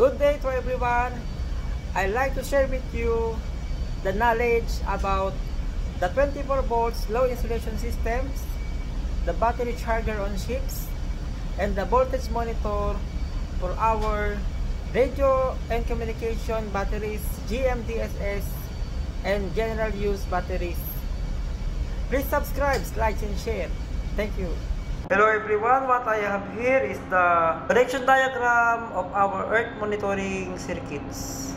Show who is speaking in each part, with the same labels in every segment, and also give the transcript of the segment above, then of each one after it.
Speaker 1: Good day to everyone. I'd like to share with you the knowledge about the 24 volts low insulation systems, the battery charger on ships, and the voltage monitor for our radio and communication batteries, GMDSS, and general use batteries. Please subscribe, like, and share. Thank you. Hello everyone, what I have here is the connection diagram of our earth monitoring circuits.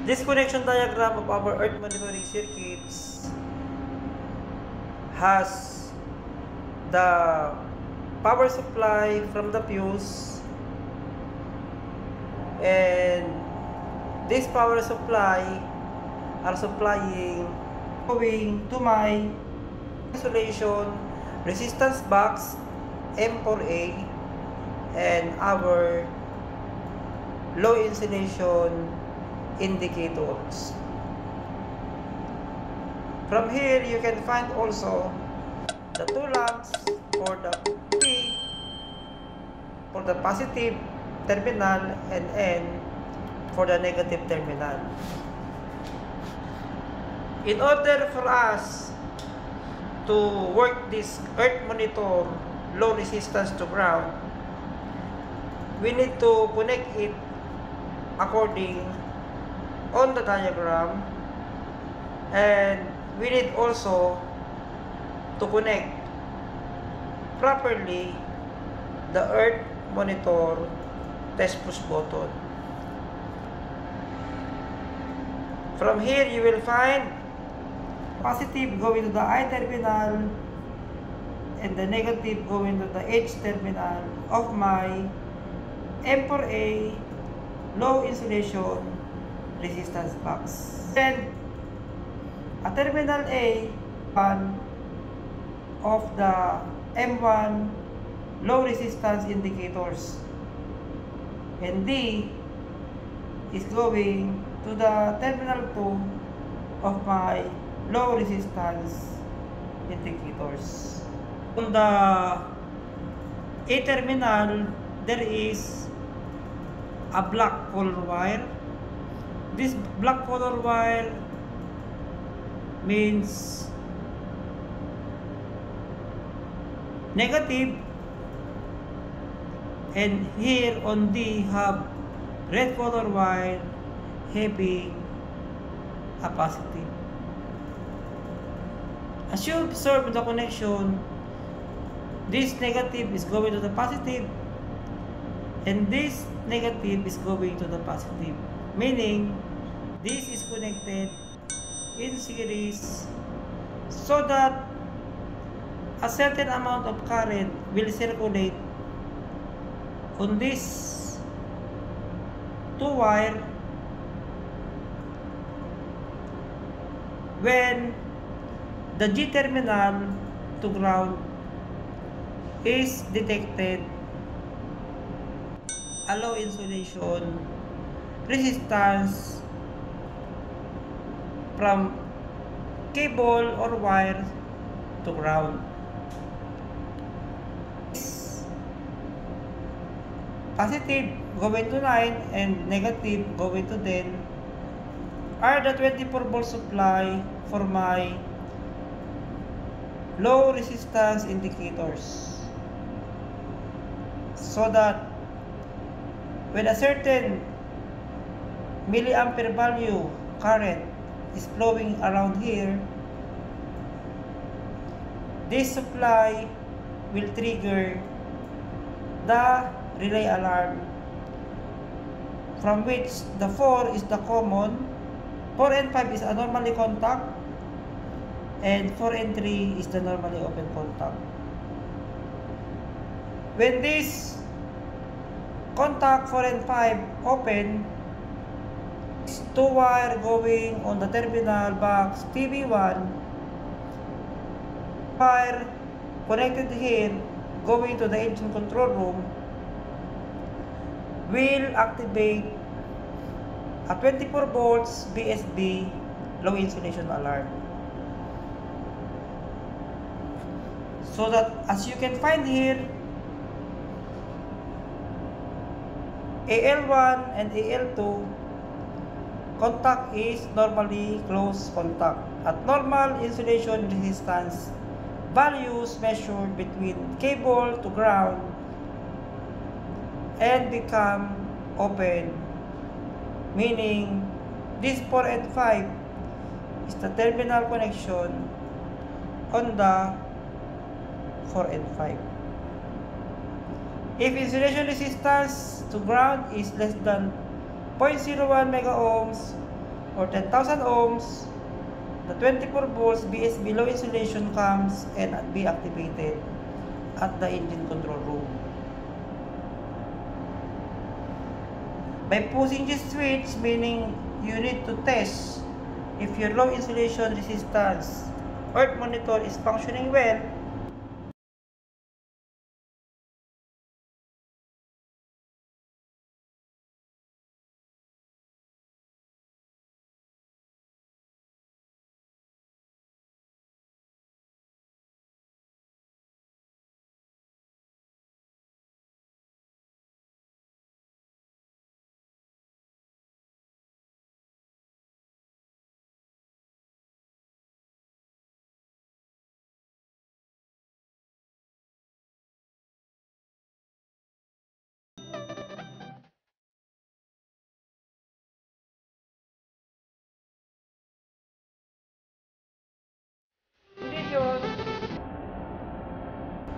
Speaker 1: This connection diagram of our earth monitoring circuits has the power supply from the fuse, and this power supply are supplying going to my insulation resistance box M4A and our low insulation indicators. From here you can find also the two lamps for the P for the positive terminal and N for the negative terminal. In order for us to work this earth monitor low resistance to ground, we need to connect it according on the diagram, and we need also to connect properly the earth monitor test push button. From here you will find positive going to the I terminal and the negative going to the H terminal of my M4A low insulation resistance box. Then a terminal A, one of the M1 low resistance indicators, and D is going to the terminal 2 of my low resistance indicators. On the A terminal, there is a black color wire. This black color wire means negative, and here on D have red color wire having a positive. As you observe the connection, this negative is going to the positive and this negative is going to the positive, meaning this is connected in series so that a certain amount of current will circulate on this two wire when the G terminal to ground is detected a low insulation resistance from cable or wire to ground. Positive going to 9 and negative going to 10 are the 24 volt supply for my low resistance indicators, so that when a certain milliampere value current is flowing around here, this supply will trigger the relay alarm, from which the 4 is the common, 4 and 5 is a normally contact, and 4 and 3 is the normally open contact. When this contact 4 and 5 open, two wire going on the terminal box TB1, wire connected here going to the engine control room, will activate a 24 volts BSB low insulation alarm. So that, as you can find here, AL1 and AL2 contact is normally close contact. At normal insulation resistance values measured between cable to ground and become open, meaning this 4 and 5 is the terminal connection on the 4 and 5. If insulation resistance to ground is less than 0.01 mega ohms or 10,000 ohms, the 24 volts BSB low insulation comes and be activated at the engine control room. By pushing this switch, meaning you need to test if your low insulation resistance earth monitor is functioning well.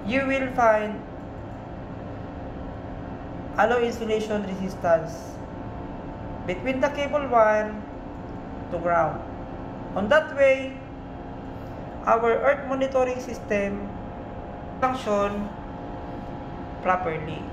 Speaker 1: You will find a low insulation resistance between the cable wire to ground. On that way, our earth monitoring system function properly.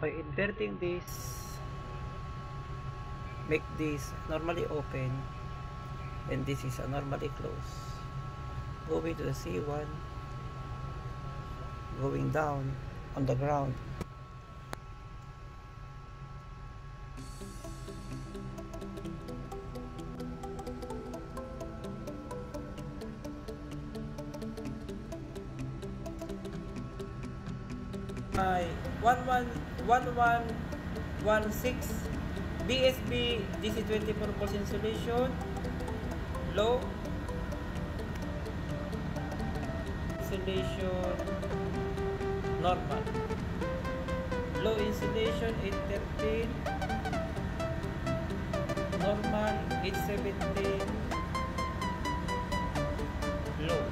Speaker 1: By inverting this, make this normally open and this is a normally closed. Going to the C1, going down on the ground. Ay 1116 BSB DC 24 volts insulation, low insulation, normal, low insulation 813, normal 817, low.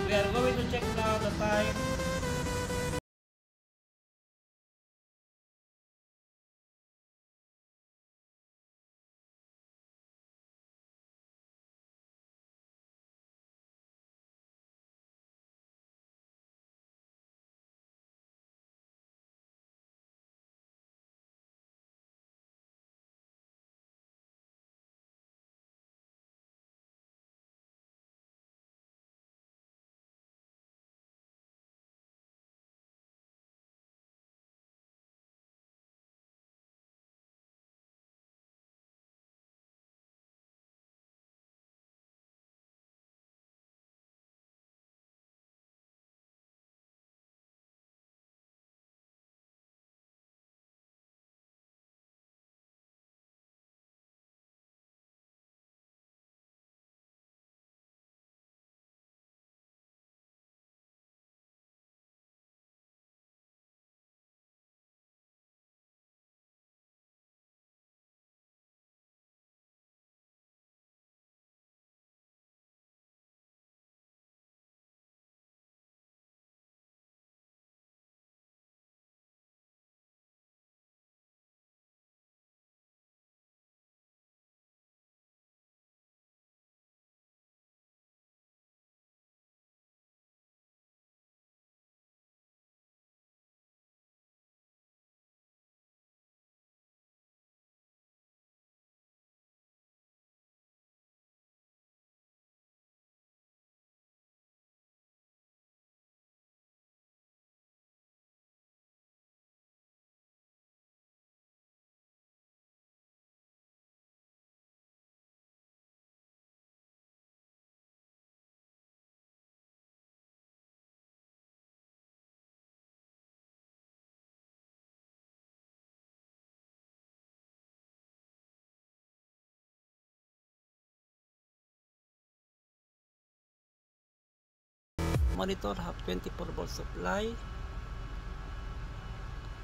Speaker 1: We are going to check now the time. monitor have 24 volt supply.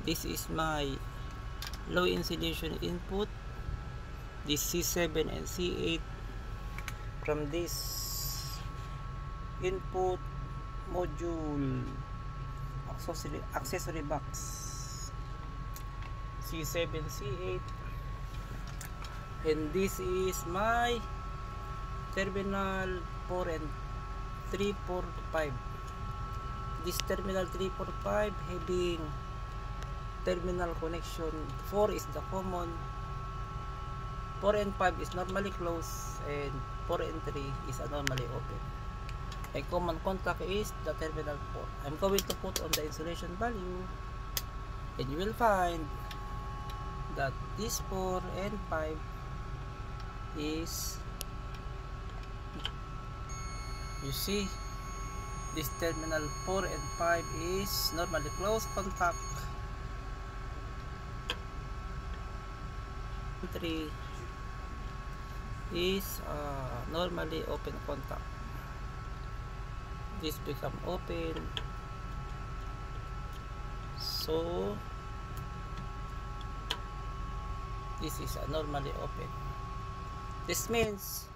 Speaker 1: This is my low insulation input, this C7 and C8 from this input module accessory box, C7 C8, and this is my terminal 4 and 3, 4, 5. This terminal 3, 4, 5 having terminal connection. 4 is the common, 4 and 5 is normally closed, and 4 and 3 is normally open. A common contact is the terminal 4. I'm going to put on the insulation value, and you will find that this 4 and 5 is, you see, this terminal 4 and 5 is normally closed contact, 3 is normally open contact. This become open, so this is normally open. This means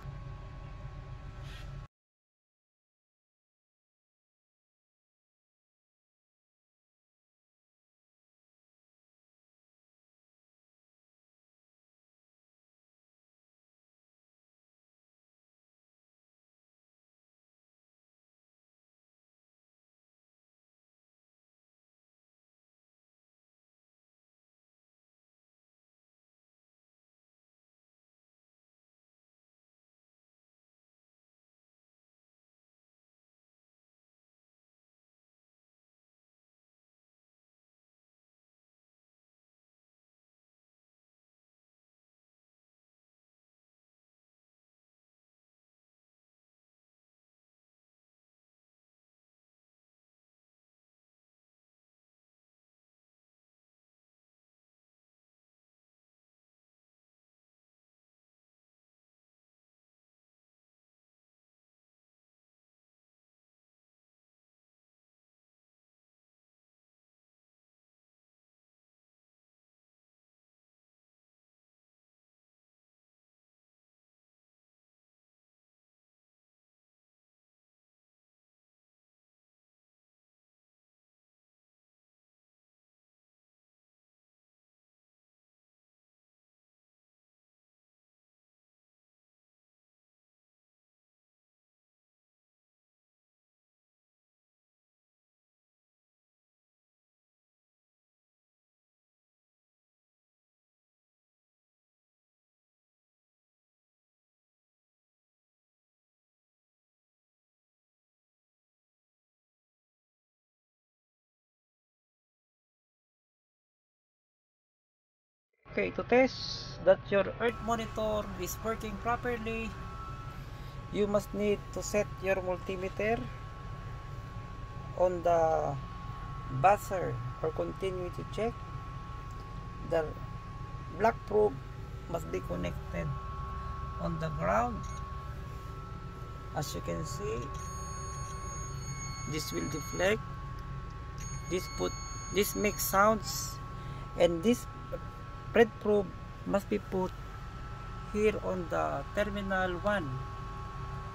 Speaker 1: okay, to test that your earth monitor is working properly, you must need to set your multimeter on the buzzer or continuity check. The black probe must be connected on the ground. As you can see, this will deflect, this makes sounds, and this red probe must be put here on the terminal 1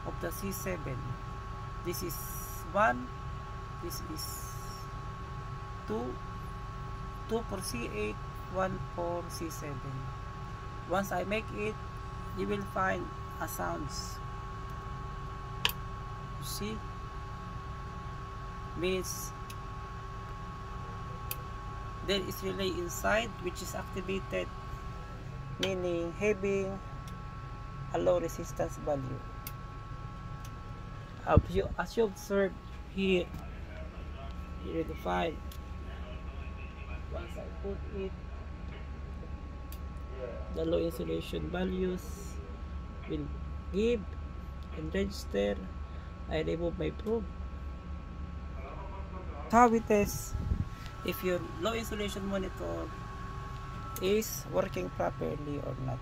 Speaker 1: of the C7. This is 1, this is 2, 2 for C8, 1 for C7. Once I make it, you will find a sounds. You see, means there is relay inside which is activated, meaning having a low resistance value. As you observe here, you will find, once I put it, the low insulation values will give and register. I remove my probe. How we test if your low insulation monitor is working properly or not.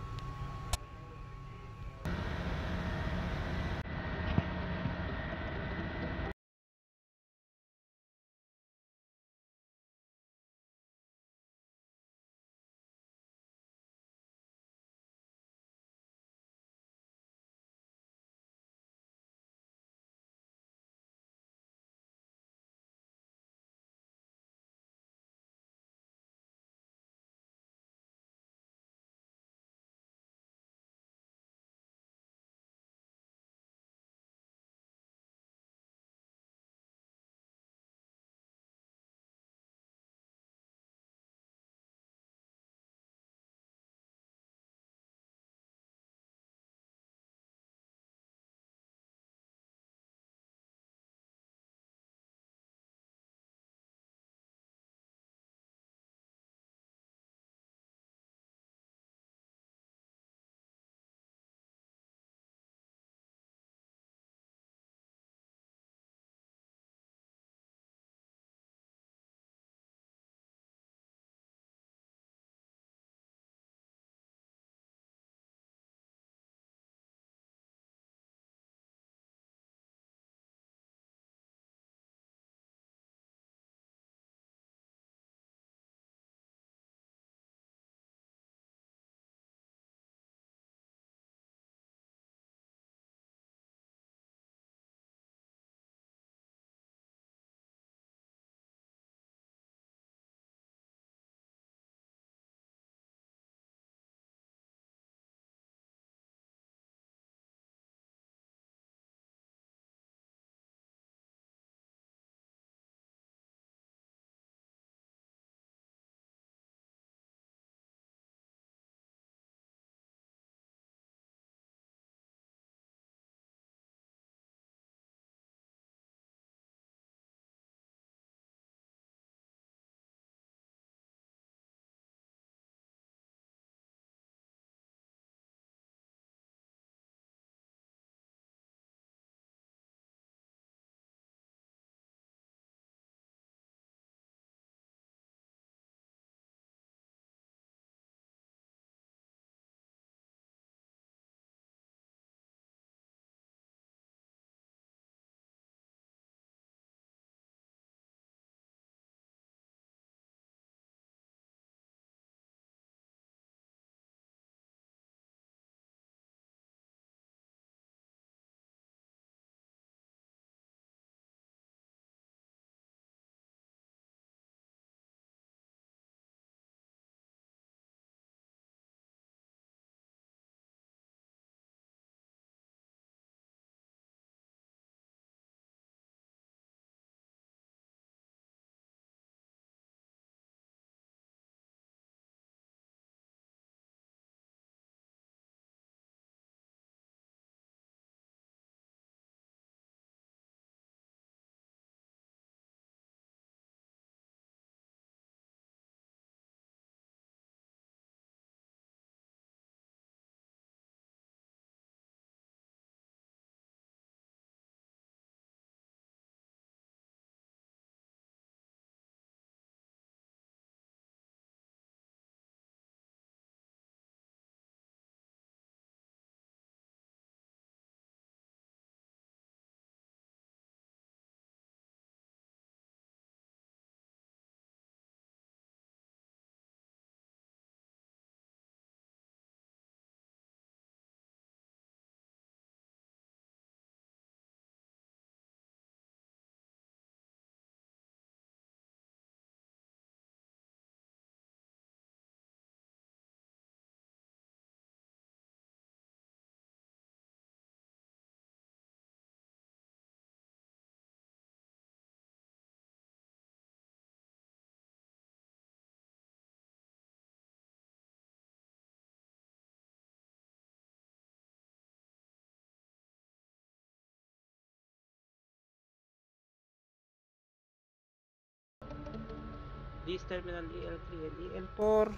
Speaker 1: this terminal EL3 and EL4,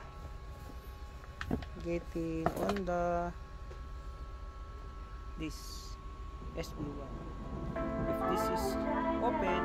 Speaker 1: getting on this SB1. If this is open,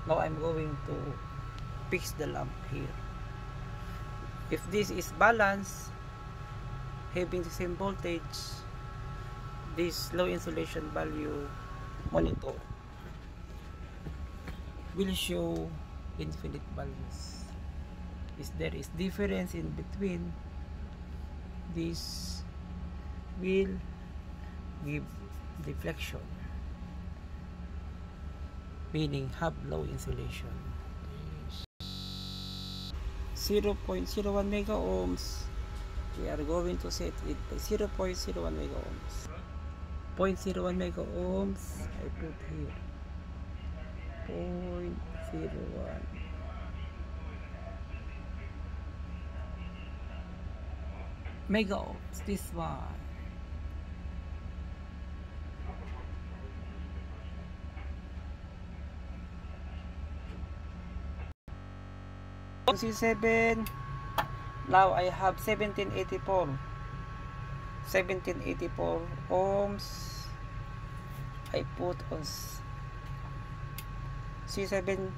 Speaker 1: now I'm going to fix the lamp here. If this is balanced, having the same voltage, this low insulation value monitor will show infinite values. If there is difference in between, this will give deflection, meaning have low insulation. 0.01 mega ohms, we are going to set it by 0.01 mega ohms. 0.01 mega ohms, I put here 0.01 mega ohms, this one. C7. Now I have 1784 ohms. I put on C7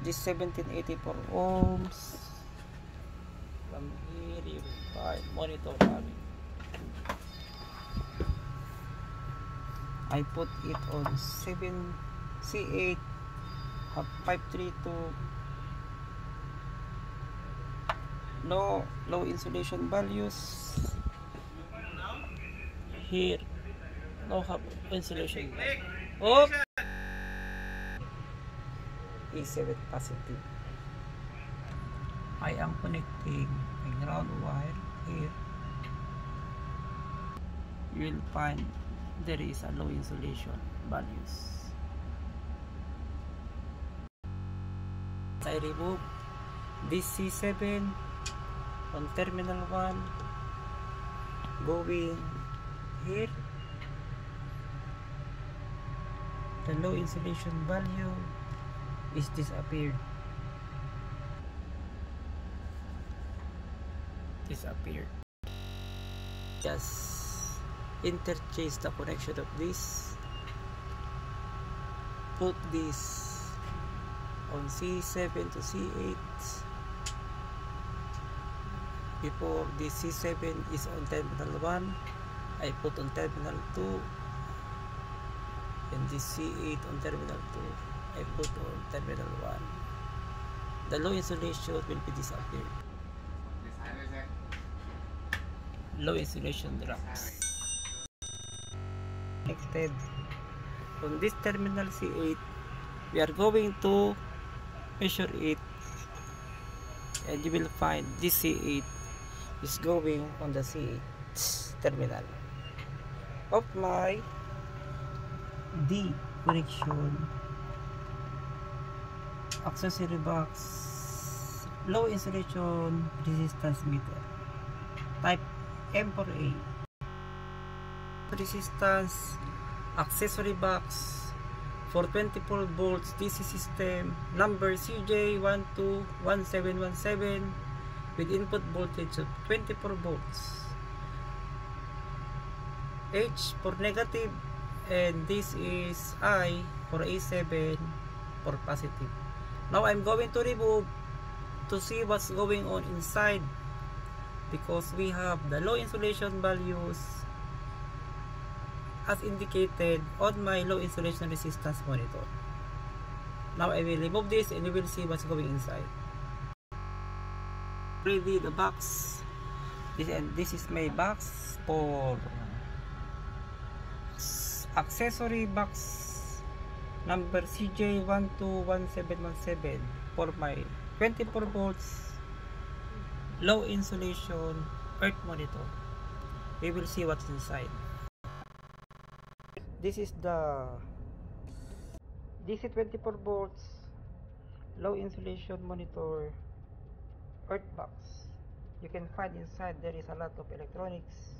Speaker 1: this 1784 ohms. From here you will find monitor coming. I put it on 7 C8 have 532 low insulation values. Here no have insulation. Oh, E7 positive. I am connecting a ground wire here. You will find there is a low insulation values. I remove this C7 on terminal 1, going here. The low insulation value is disappeared. Just interchange the connection of this. Put this on C7 to C8 before the C7 is on terminal 1. I put on terminal 2, and this C8 on terminal 2 I put on terminal 1. The low insulation will be disappeared. Low insulation drops. Connected on this terminal C8, we are going to measure it, and you will find this C8 is going on the C8 terminal of my D connection accessory box low insulation resistance meter type M4A. Resistance accessory box for 24 volts DC system number CJ121717 with input voltage of 24 volts. H for negative, and this is I for A7 for positive. Now I'm going to remove to see what's going on inside, because we have the low insulation values as indicated on my low insulation resistance monitor. Now I will remove this and you will see what's going inside. Ready the box. This is my box for accessory box number CJ121717 for my 24 volts low insulation earth monitor. We will see what's inside. This is the DC 24 volts low insulation monitor earth box. You can find inside there is a lot of electronics,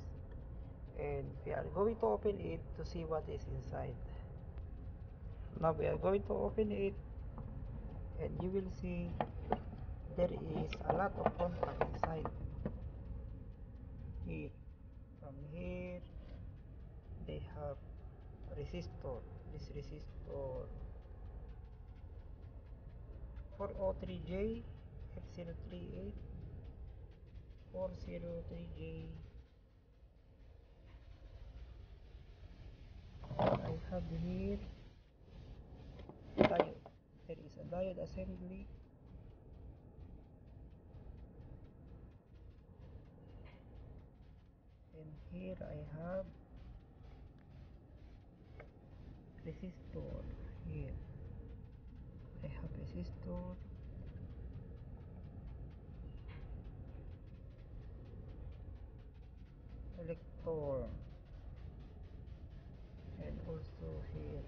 Speaker 1: and we are going to open it to see what is inside. Now we are going to open it, and you will see there is a lot of contact inside. Here, from here they have resistor. This resistor 403J F038 403J. I have here diode. There is a diode assembly. And here I have resistor. Here I have resistor, elector, and also here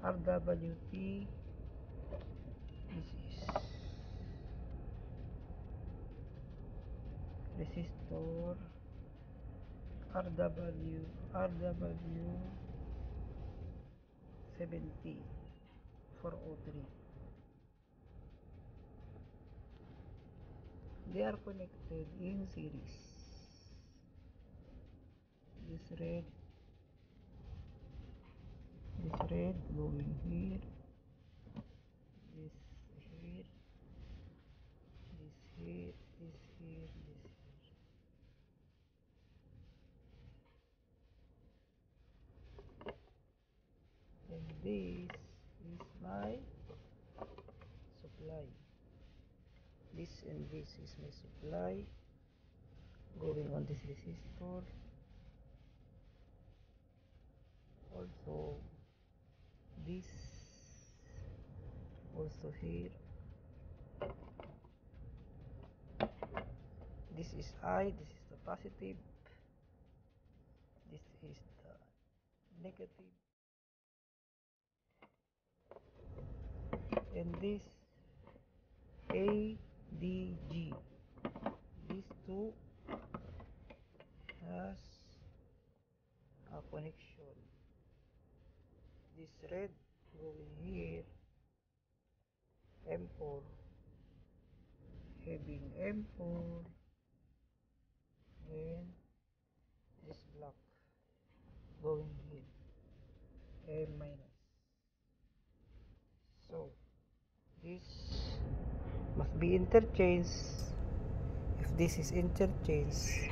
Speaker 1: RWT. This is resistor RW70 403. They are connected in series. This red going here, this here, this here, this here, this here. And this is my supply. This and this is my supply going on this resistor. Also this, also here. This is I, this is the positive, this is the negative, and this ADG. These two has a connection. This red going here, M4, having M4, and this black going here, M minus. So this must be interchanged. If this is interchanged,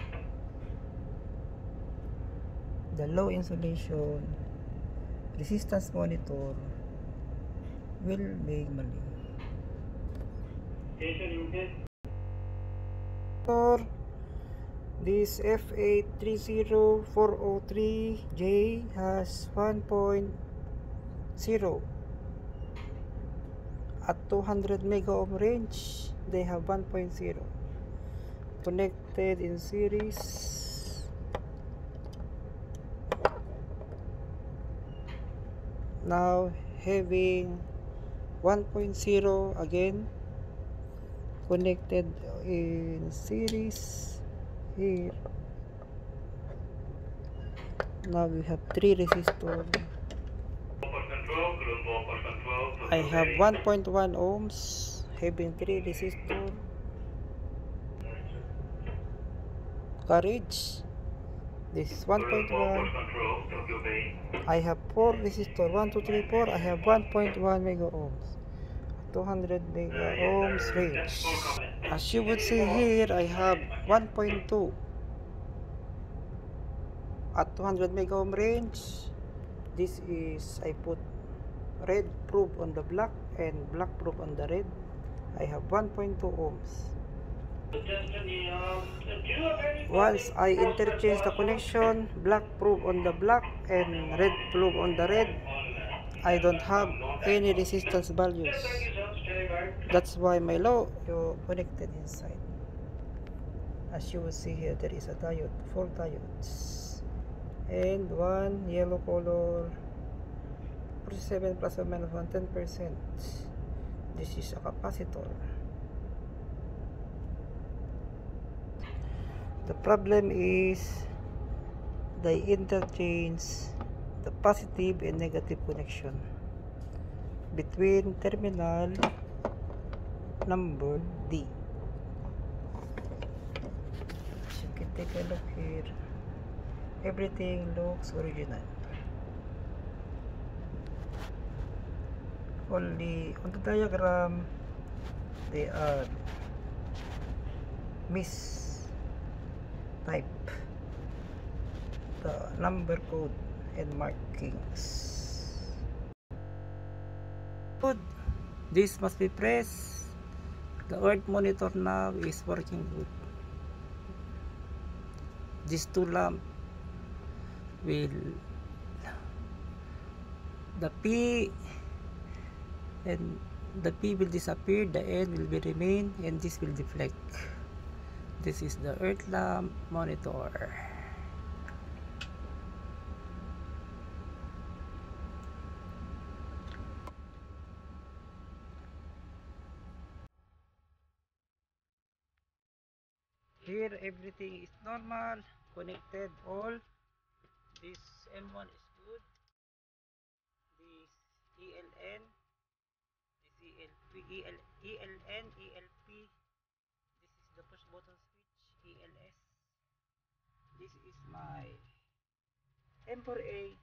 Speaker 1: the low insulation resistance monitor will make mali. This F830403J has 1.0 at 200 mega ohm range. They have 1.0 connected in series. Now having 1.0 again connected in series here. Now we have 3 resistors. I have 1.1 ohms having 3 resistors. Courage This is 1.1. I have 4 resistor, 1, 2, 3, 4. I have 1.1 mega ohms, 200 mega ohms range. As you would see here, I have 1.2 at 200 mega ohm range. This is, I put red probe on the black and black probe on the red. I have 1.2 ohms. Once I interchange the connection, black probe on the black and red probe on the red, I don't have any resistance values. That's why my low connected inside. As you will see here, there is a diode, 4 diodes, and one yellow color 47 plus or minus 10%. This is a capacitor. The problem is they interchange the positive and negative connection between terminal number D. As you can take a look here, everything looks original. Only on the diagram they are mistype the number code and markings. Good. This must be pressed. The earth monitor now is working good. These two lamp will, the P and the P will disappear, the N will be remain, and this will deflect. This is the earth lamp monitor. Here everything is normal, connected all. This M1 is good. This ELN, this ELN, ELP. This is the push button switch, ELS. This is my M4A